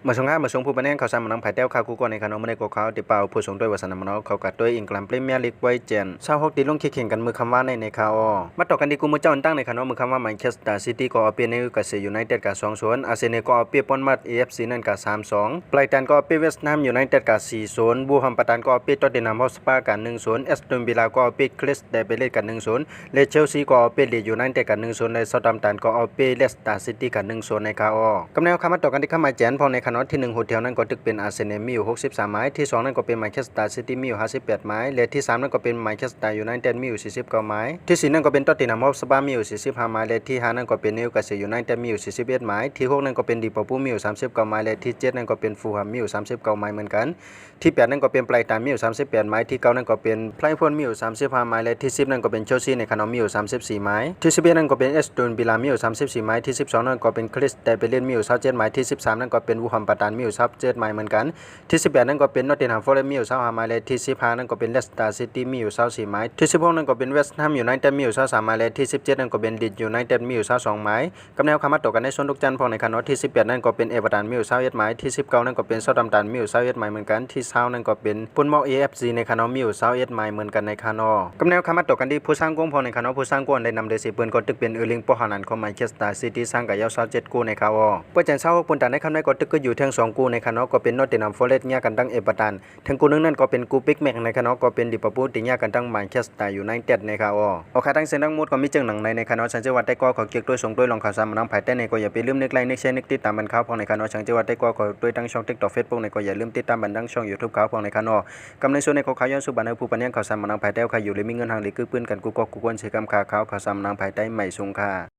มาชงห้ามาชงผู้ปนแนงข่าวสารมันน้องไผ่เต้าข่าวคู่ก่อนในขนมในกอเขาติเป่าผู้ชงด้วยวาสนามนเขากัดด้วยอิงกลัมเปรี้ยลีกไว้เจนชาวฮอกตีลงเข่งกันมือคำว่าในข่าวมาต่อกันดีกูมือเจ้าตั้งในขนมมือคำว่าแมนเชสเตอร์ซิตี้ก็เอาเปียในกับเซยูไนเต็ดกับ2-0อาร์เซนอลก็เอาเปียปอนมัดเอฟซีนั่นกับ3-2ไบรตันก็เอาเปียเวสต์แฮมยูไนเต็ดกับ4-0บูฮัมปัตตันก็เอาเปียตอตเทนนัมฮอตสปาร์กับ1-0เอสตันวิลล่าก็เอาเปียคริสเดเบเลตกับ1-0เลเชลซีก็เอาเปียลีดยูไนเต็ดกับ1-0ในเซาท์แฮมป์ตันก็เอาเปียเลสเตอร์ซิตี้กับ1-0ในข่าวกำเนิดคำมาต่อกันที่ข้ามาเจนพอในขนมที่1โฮเทลนั้นก็ตึกเป็นอาร์เซนอลมีอยู่63ไม้ที่2นั่นก็เป็นแมนเชสเตอร์ซิตี้มีอยู่58ไม้และที่3นั่นก็เป็นแมนเชสเตอร์ยูไนเต็ดมีอยู่49ไม้ที่4นั่นก็เป็นตอตเทนนัมฮอตสปาร์มีอยู่45ไม้และที่5นั่นก็เป็นนิวคาสเซิลยูไนเต็ดมีอยู่41ไม้ที่6นั่นก็เป็นลิเวอร์พูลมีอยู่39ไม้และที่7นั่นก็เป็นฟูลแฮมมีอยู่39ไม้เหมือนกันที่8นั่นก็เป็นไบรตันมีอยู่38ไม้ที่9นั่นก็เป็นไบรท์ฟอนมีอยู่35ไม้และที่10นั่นก็เป็นเชลซีในขนมมีอยู่34ไม้ที่11นั่นก็เป็นเอสตันวิลล่ามีอยู่34ไม้ที่12นั่นก็เป็นคริสเดเบเลนมีอยู่27ไม้ที่13นั่นก็เป็นวูแฮมปัตตันมีอยู่27ไม้เหมือนกันที่18นั่นก็เป็นนอตติงแฮมฟอเรสต์มีอยู่25ไม้และที่15นั่นก็เป็นเลสเตอร์ซิตี้มีอยู่24ไม้ที่16นั่นก็เป็นเวสต์แฮมยูไนเต็ดมีอยู่23ไม้และที่17นั่นก็เป็นลีดส์ยูไนเต็ดมีอยู่22ไม้กับแนวคำมาต่อกันในส่วนทุกจันทร์พอในขณะที่18นั่นก็เป็นเอเวอร์ตันมีอยู่21ไม้ที่19นั่นก็เป็นเซาท์แฮมป์ตันมีอยู่21ไม้เหมือนกันที่20นั่นก็เป็นปุนมอ AFC ในขณะมีอยู่21ไม้เหมือนกันในขณะกับแนวคำมาต่อกันที่ผู้สร้างกงพอในขณะผู้สร้างกงได้นำโดยสิปืนก็ตึกเป็นเออร์ลิงปอฮานันของแมนเชสเตอร์ซิตี้สร้างกับยาว27กูในข่าวเพื่อจะเศร้าปุ่นแต่ในคำในก็ตึกก็อยู่ทั้ง2กูในขณะก็เป็นนอตติงแฮมฟอเรสต์เนี่ยกันตั้งเอเวอร์ตันทั้งกูนึงนั่นก็เป็นกูปิกแม็กในขณะก็เป็นลิเวอร์พูลที่เนี่ยกันตั้งแมนเชสเตอร์ยูไนเต็ดในข่าวเอาค่าทั้งเส้นทั้งหมดก็มีจึงหนังในขณะฉันจะวัดได้ก็ขอเกี่ยวด้วยส่งด้วยลองข่าวสารมันนำภายใต้ในก็อย่าไปลืมนึกไลค์นึกแชร์นึกติดตามบันข่าวพองในขณะฉันจะวัดได้ก็ขอด้วยทั้งช่อง TikTok Facebook ในก็อย่าลืมติดตามบันดังช่อง YouTube ข่าวพองในขณะกำในส่วนในข่าวย้อนสู่บันเทิงผู้ปัญญาข่าวสารมันนำภายใต้ใครอยู่หรือมีเงินทางหรือคือปืนกันกูก็กูควรใช้คำข่าวข่าวสารมันนำภายใต้ใหม่ทรงค่า